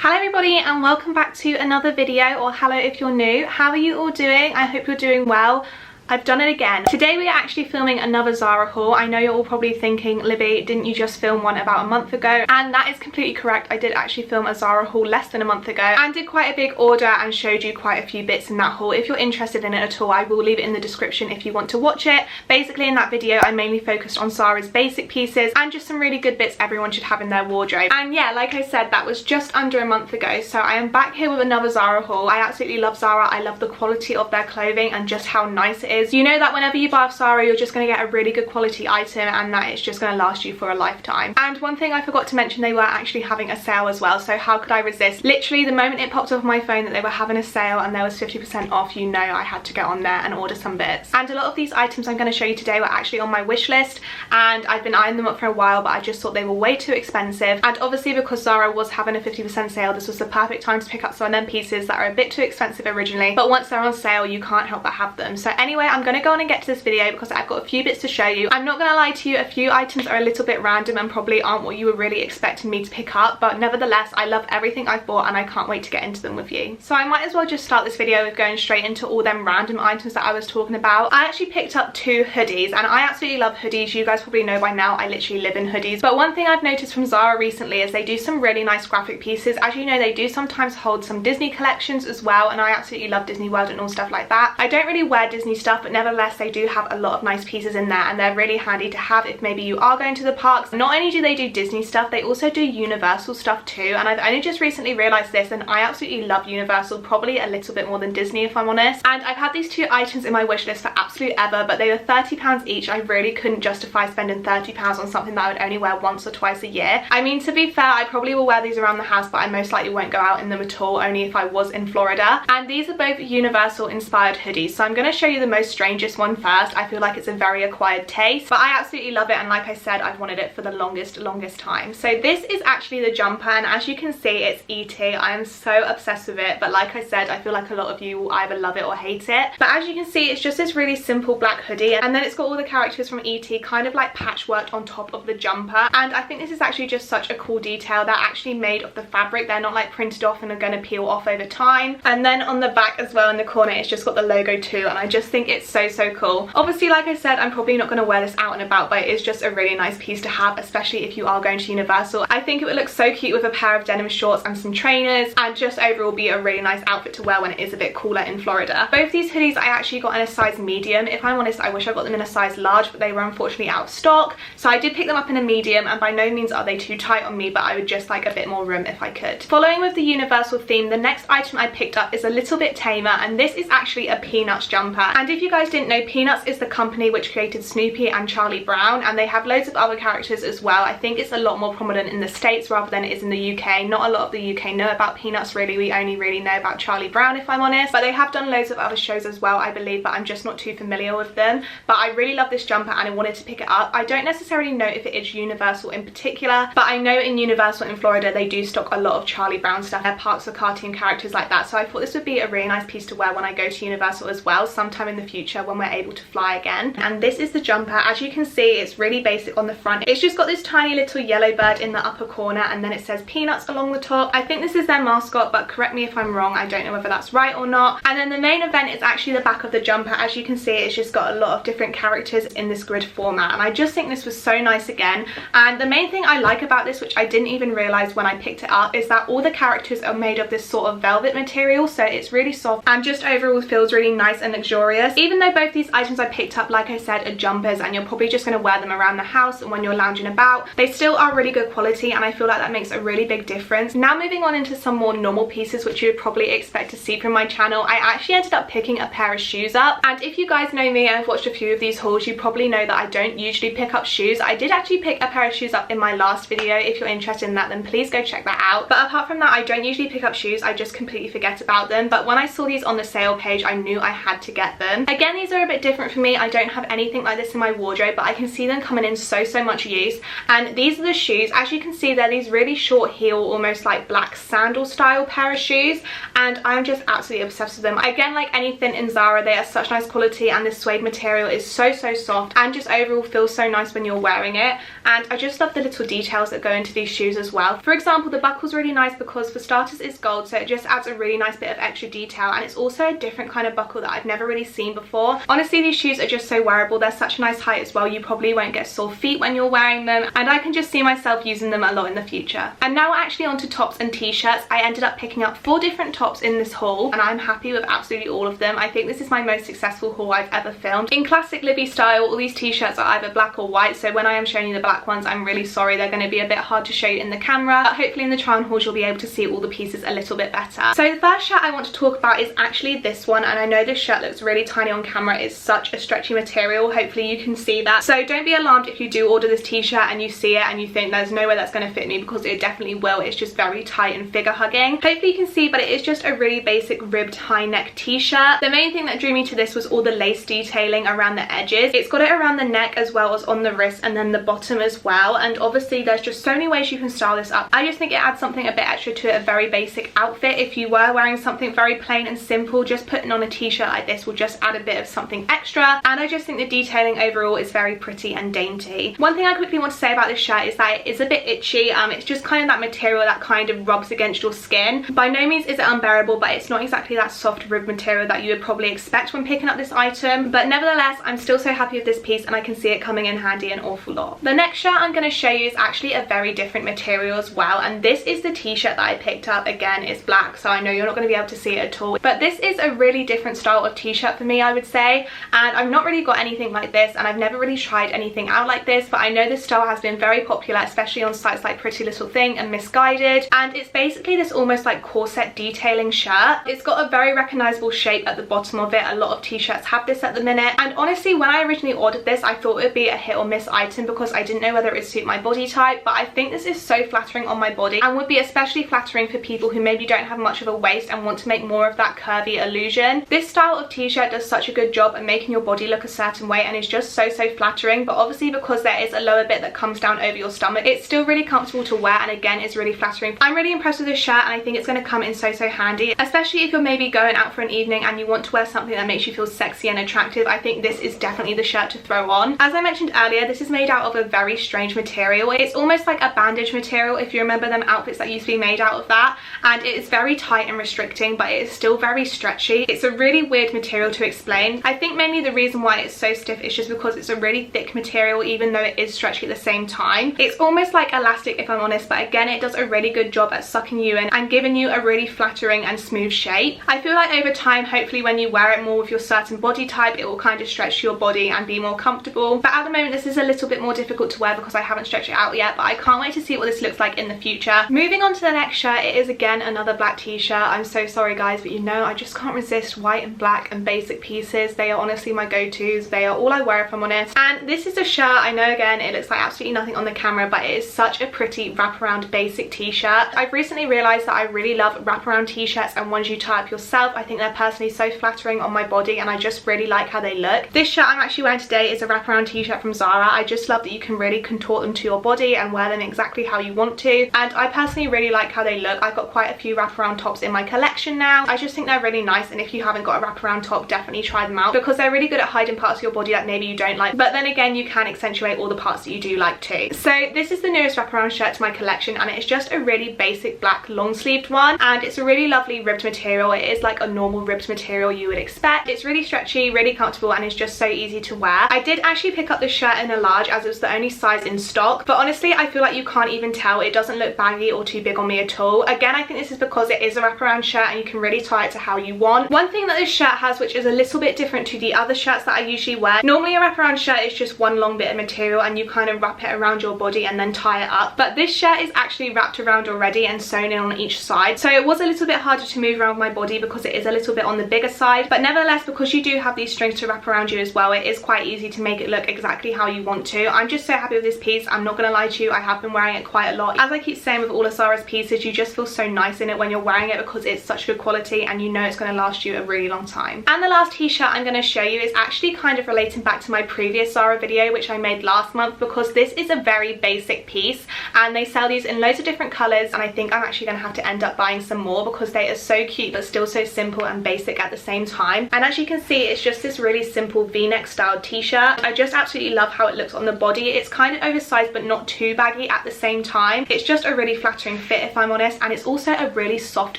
Hello everybody and welcome back to another video, or hello if you're new. How are you all doing? I hope you're doing well. I've done it again. Today we are actually filming another Zara haul. I know you're all probably thinking, Libby, didn't you just film one about a month ago? And that is completely correct. I did actually film a Zara haul less than a month ago and did quite a big order and showed you quite a few bits in that haul. If you're interested in it at all, I will leave it in the description if you want to watch it. Basically in that video I mainly focused on Zara's basic pieces and just some really good bits everyone should have in their wardrobe. And yeah, like I said, that was just under a month ago, so I am back here with another Zara haul. I absolutely love Zara. I love the quality of their clothing and just how nice it is. You know that whenever you buy off Zara, you're just going to get a really good quality item and that it's just going to last you for a lifetime. And one thing I forgot to mention, they were actually having a sale as well, so how could I resist? Literally the moment it popped up on my phone that they were having a sale and there was 50% off, you know I had to get on there and order some bits. And a lot of these items I'm going to show you today were actually on my wish list, and I've been eyeing them up for a while, but I just thought they were way too expensive. And obviously because Zara was having a 50% sale, this was the perfect time to pick up some of them pieces that are a bit too expensive originally, but once they're on sale you can't help but have them. So anyway, I'm going to go on and get to this video because I've got a few bits to show you. I'm not going to lie to you, a few items are a little bit random and probably aren't what you were really expecting me to pick up, but nevertheless I love everything I've bought and I can't wait to get into them with you. So I might as well just start this video with going straight into all them random items that I was talking about. I actually picked up two hoodies and I absolutely love hoodies. You guys probably know by now I literally live in hoodies, but one thing I've noticed from Zara recently is they do some really nice graphic pieces. As you know, they do sometimes hold some Disney collections as well, and I absolutely love Disney World and all stuff like that. I don't really wear Disney stuff, but nevertheless they do have a lot of nice pieces in there and they're really handy to have if maybe you are going to the parks. Not only do they do Disney stuff, they also do Universal stuff too, and I've only just recently realised this, and I absolutely love Universal, probably a little bit more than Disney if I'm honest. And I've had these two items in my wish list for absolute ever, but they were £30 each. I really couldn't justify spending £30 on something that I would only wear once or twice a year. I mean, to be fair, I probably will wear these around the house, but I most likely won't go out in them at all, only if I was in Florida. And these are both Universal inspired hoodies, so I'm going to show you the most strangest one first. I feel like it's a very acquired taste, but I absolutely love it, and like I said, I've wanted it for the longest time. So this is actually the jumper, and as you can see, it's E.T. I am so obsessed with it, but like I said, I feel like a lot of you will either love it or hate it. But as you can see, it's just this really simple black hoodie, and then it's got all the characters from E.T. kind of like patchworked on top of the jumper, and I think this is actually just such a cool detail. They're actually made of the fabric, they're not like printed off and are going to peel off over time. And then on the back as well in the corner, it's just got the logo too, and I just think it's so cool. Obviously, like I said, I'm probably not going to wear this out and about, but it is just a really nice piece to have, especially if you are going to Universal. I think it would look so cute with a pair of denim shorts and some trainers, and just overall be a really nice outfit to wear when it is a bit cooler in Florida. Both these hoodies I actually got in a size medium. If I'm honest, I wish I got them in a size large, but they were unfortunately out of stock, so I did pick them up in a medium, and by no means are they too tight on me, but I would just like a bit more room if I could. Following with the Universal theme, the next item I picked up is a little bit tamer, and this is actually a Peanuts jumper. And if you guys didn't know, Peanuts is the company which created Snoopy and Charlie Brown, and they have loads of other characters as well. I think it's a lot more prominent in the States rather than it is in the UK. Not a lot of the UK know about Peanuts really, we only really know about Charlie Brown if I'm honest, but they have done loads of other shows as well I believe, but I'm just not too familiar with them. But I really love this jumper and I wanted to pick it up. I don't necessarily know if it is Universal in particular, but I know in Universal in Florida they do stock a lot of Charlie Brown stuff. Their parks are cartoon characters like that, so I thought this would be a really nice piece to wear when I go to Universal as well sometime in the future when we're able to fly again. And this is the jumper. As you can see, it's really basic on the front. It's just got this tiny little yellow bird in the upper corner, and then it says Peanuts along the top. I think this is their mascot, but correct me if I'm wrong, I don't know whether that's right or not. And then the main event is actually the back of the jumper. As you can see, it's just got a lot of different characters in this grid format, and I just think this was so nice again. And the main thing I like about this, which I didn't even realize when I picked it up, is that all the characters are made of this sort of velvet material, so it's really soft and just overall feels really nice and luxurious. Even though both these items I picked up, like I said, are jumpers and you're probably just going to wear them around the house and when you're lounging about, they still are really good quality, and I feel like that makes a really big difference. Now moving on into some more normal pieces which you would probably expect to see from my channel, I actually ended up picking a pair of shoes up. And if you guys know me and have watched a few of these hauls, you probably know that I don't usually pick up shoes. I did actually pick a pair of shoes up in my last video. If you're interested in that, then please go check that out. But apart from that, I don't usually pick up shoes. I just completely forget about them. But when I saw these on the sale page, I knew I had to get them. time. Again, these are a bit different for me. I don't have anything like this in my wardrobe, but I can see them coming in so much use. And these are the shoes. As you can see, they're these really short heel, almost like black sandal style pair of shoes, and I'm just absolutely obsessed with them. Again, like anything in Zara, they are such nice quality, and this suede material is so soft and just overall feels so nice when you're wearing it. And I just love the little details that go into these shoes as well. For example, the buckle's really nice because for starters it's gold, so it just adds a really nice bit of extra detail, and it's also a different kind of buckle that I've never really seen before. Honestly, these shoes are just so wearable. They're such a nice height as well. You probably won't get sore feet when you're wearing them, and I can just see myself using them a lot in the future. And now we're actually on to tops and t-shirts. I ended up picking up 4 different tops in this haul, and I'm happy with absolutely all of them. I think this is my most successful haul I've ever filmed. In classic Libby style, all these t-shirts are either black or white, so when I am showing you the black ones, I'm really sorry, they're going to be a bit hard to show you in the camera, but hopefully in the try on hauls you'll be able to see all the pieces a little bit better. So the first shirt I want to talk about is actually this one, and I know this shirt looks really tiny on camera. It's such a stretchy material. Hopefully you can see that, so don't be alarmed if you do order this t-shirt and you see it and you think there's no way that's going to fit me, because it definitely will. It's just very tight and figure hugging. Hopefully you can see, but it is just a really basic ribbed high neck t-shirt. The main thing that drew me to this was all the lace detailing around the edges. It's got it around the neck as well as on the wrist and then the bottom as well, and obviously there's just so many ways you can style this up. I just think it adds something a bit extra to a very basic outfit. If you were wearing something very plain and simple, just putting on a t-shirt like this will just add a bit of something extra, and I just think the detailing overall is very pretty and dainty. One thing I quickly want to say about this shirt is that it is a bit itchy. It's just kind of that material that kind of rubs against your skin. By no means is it unbearable, but it's not exactly that soft rib material that you would probably expect when picking up this item, but nevertheless I'm still so happy with this piece, and I can see it coming in handy an awful lot. The next shirt I'm going to show you is actually a very different material as well, and this is the t-shirt that I picked up. Again, it's black, so I know you're not going to be able to see it at all, but this is a really different style of t-shirt for me, I would say, and I've not really got anything like this, and I've never really tried anything out like this, but I know this style has been very popular, especially on sites like Pretty Little Thing and Misguided, and it's basically this almost like corset detailing shirt. It's got a very recognizable shape at the bottom of it. A lot of t-shirts have this at the minute, and honestly when I originally ordered this I thought it would be a hit or miss item because I didn't know whether it would suit my body type, but I think this is so flattering on my body and would be especially flattering for people who maybe don't have much of a waist and want to make more of that curvy illusion. This style of t-shirt does such a good job at making your body look a certain way, and is just so flattering, but obviously because there is a lower bit that comes down over your stomach, it's still really comfortable to wear, and again it's really flattering. I'm really impressed with this shirt, and I think it's going to come in so handy, especially if you're maybe going out for an evening and you want to wear something that makes you feel sexy and attractive. I think this is definitely the shirt to throw on. As I mentioned earlier, this is made out of a very strange material. It's almost like a bandage material, if you remember them outfits that used to be made out of that, and it is very tight and restricting, but it is still very stretchy. It's a really weird material to explain. I think mainly the reason why it's so stiff is just because it's a really thick material, even though it is stretchy at the same time. It's almost like elastic if I'm honest, but again it does a really good job at sucking you in and giving you a really flattering and smooth shape. I feel like over time, hopefully when you wear it more with your certain body type, it will kind of stretch your body and be more comfortable, but at the moment this is a little bit more difficult to wear because I haven't stretched it out yet, but I can't wait to see what this looks like in the future. Moving on to the next shirt, it is again another black t-shirt. I'm so sorry guys, but you know I just can't resist white and black and basic pieces. They are honestly my go-tos. They are all I wear if I'm honest. And this is a shirt, I know again it looks like absolutely nothing on the camera, but it is such a pretty wraparound basic t-shirt. I've recently realised that I really love wraparound t-shirts and ones you tie up yourself. I think they're personally so flattering on my body, and I just really like how they look. This shirt I'm actually wearing today is a wraparound t-shirt from Zara. I just love that you can really contort them to your body and wear them exactly how you want to, and I personally really like how they look. I've got quite a few wraparound tops in my collection now. I just think they're really nice, and if you haven't got a wraparound top, definitely try them out because they're really good at hiding parts of your body that maybe you don't like, but then again you can accentuate all the parts that you do like too. So this is the newest wraparound shirt to my collection, and it's just a really basic black long sleeved one, and it's a really lovely ribbed material. It is like a normal ribbed material you would expect. It's really stretchy, really comfortable, and it's just so easy to wear. I did actually pick up this shirt in a large as it was the only size in stock, but honestly I feel like you can't even tell. It doesn't look baggy or too big on me at all. Again, I think this is because it is a wraparound shirt and you can really tie it to how you want. One thing that this shirt has, which is a little bit different to the other shirts that I usually wear, normally a wraparound shirt is just one long bit of material and you kind of wrap it around your body and then tie it up, but this shirt is actually wrapped around already and sewn in on each side, so it was a little bit harder to move around my body because it is a little bit on the bigger side, but nevertheless because you do have these strings to wrap around you as well, it is quite easy to make it look exactly how you want to. I'm just so happy with this piece. I'm not gonna lie to you, I have been wearing it quite a lot. As I keep saying with all of Zara's pieces, you just feel so nice in it when you're wearing it because it's such good quality and you know it's going to last you a really long time. And the last t-shirt I'm going to show you is actually kind of relating back to my previous Zara video which I made last month, because this is a very basic piece and they sell these in loads of different colours, and I think I'm actually going to have to end up buying some more because they are so cute but still so simple and basic at the same time. And as you can see, it's just this really simple v-neck styled t-shirt. I just absolutely love how it looks on the body. It's kind of oversized but not too baggy at the same time. It's just a really flattering fit, if I'm honest, and it's also a really soft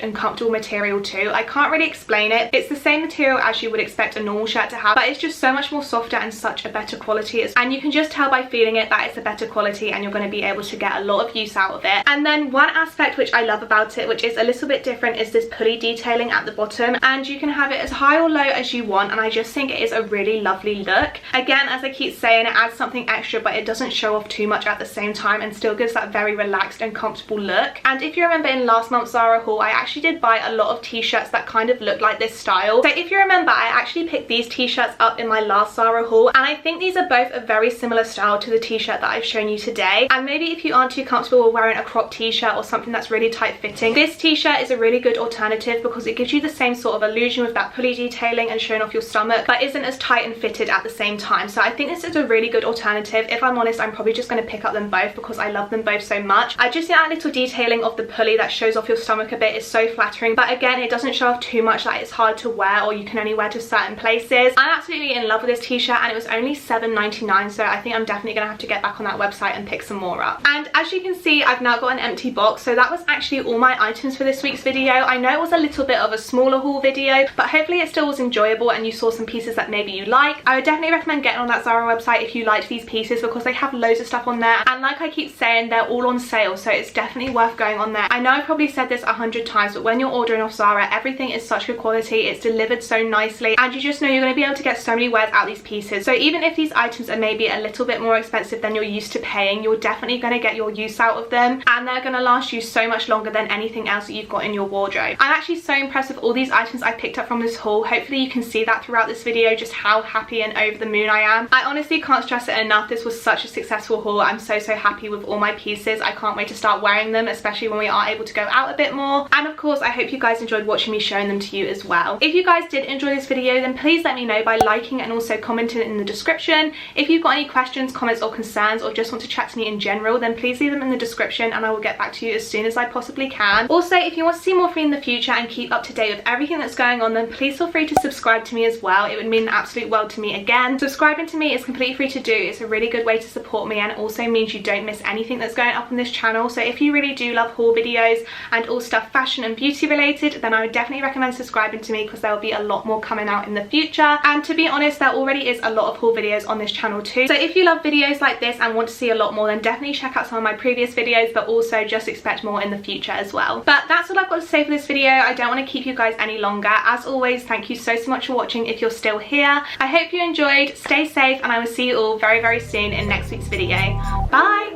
and comfortable material too. I can't really explain it. It's the same material as you would expect a normal shirt to have, but it's just so much more softer and such a better quality, and you can just tell by feeling it that it's a better quality and you're going to be able to get a lot of use out of it. And then one aspect which I love about it, which is a little bit different, is this pulley detailing at the bottom, and you can have it as high or low as you want, and I just think it is a really lovely look. Again, as I keep saying, it adds something extra but it doesn't show off too much at the same time and still gives that very relaxed and comfortable look. And if you remember in last month's Zara haul, I actually did buy a lot of t-shirts that kind of look like this style. So if you remember, I actually picked these t-shirts up in my last Zara haul, and I think these are both a very similar style to the t-shirt that I've shown you today. And maybe if you aren't too comfortable with wearing a crop t-shirt or something that's really tight fitting, this t-shirt is a really good alternative because it gives you the same sort of illusion with that pulley detailing and showing off your stomach, but isn't as tight and fitted at the same time. So I think this is a really good alternative. If I'm honest, I'm probably just going to pick up them both because I love them both so much. I just think that little detailing of the pulley that shows off your stomach a bit is so flattering, but again, it doesn't show off too much that it's hard to wear or you can only wear to certain places. I'm absolutely in love with this t-shirt and it was only $7.99, so I think I'm definitely going to have to get back on that website and pick some more up. And as you can see, I've now got an empty box, so that was actually all my items for this week's video. I know it was a little bit of a smaller haul video, but hopefully it still was enjoyable and you saw some pieces that maybe you like. I would definitely recommend getting on that Zara website if you liked these pieces because they have loads of stuff on there, and like I keep saying, they're all on sale, so it's definitely worth going on there. I know I've probably said this 100 times, but when you're ordering off Zara, everything is such good quality, it's delivered so nicely, and you just know you're going to be able to get so many wears out of these pieces. So even if these items are maybe a little bit more expensive than you're used to paying, you're definitely going to get your use out of them, and they're going to last you so much longer than anything else that you've got in your wardrobe. I'm actually so impressed with all these items I picked up from this haul. Hopefully you can see that throughout this video, just how happy and over the moon I am. I honestly can't stress it enough. This was such a successful haul. I'm so happy with all my pieces. I can't wait to start wearing them, especially when we are able to go out a bit more. And of course, I hope you guys enjoyed watching me showing them to you as well. If you guys did enjoy this video, then please let me know by liking and also commenting in the description. If you've got any questions, comments or concerns, or just want to chat to me in general, then please leave them in the description and I will get back to you as soon as I possibly can. Also, if you want to see more from me in the future and keep up to date with everything that's going on, then please feel free to subscribe to me as well. It would mean an absolute world to me. Again, subscribing to me is completely free to do. It's a really good way to support me, and it also means you don't miss anything that's going up on this channel. So if you really do love haul videos and all stuff fashion and beauty related, then I would definitely recommend subscribing to me because there will be a lot more coming out in the future. And to be honest, there already is a lot of haul videos on this channel too. So if you love videos like this and want to see a lot more, then definitely check out some of my previous videos, but also just expect more in the future as well. But that's all I've got to say for this video. I don't want to keep you guys any longer. As always, thank you so much for watching if you're still here. I hope you enjoyed. Stay safe, and I will see you all very soon in next week's video. Bye!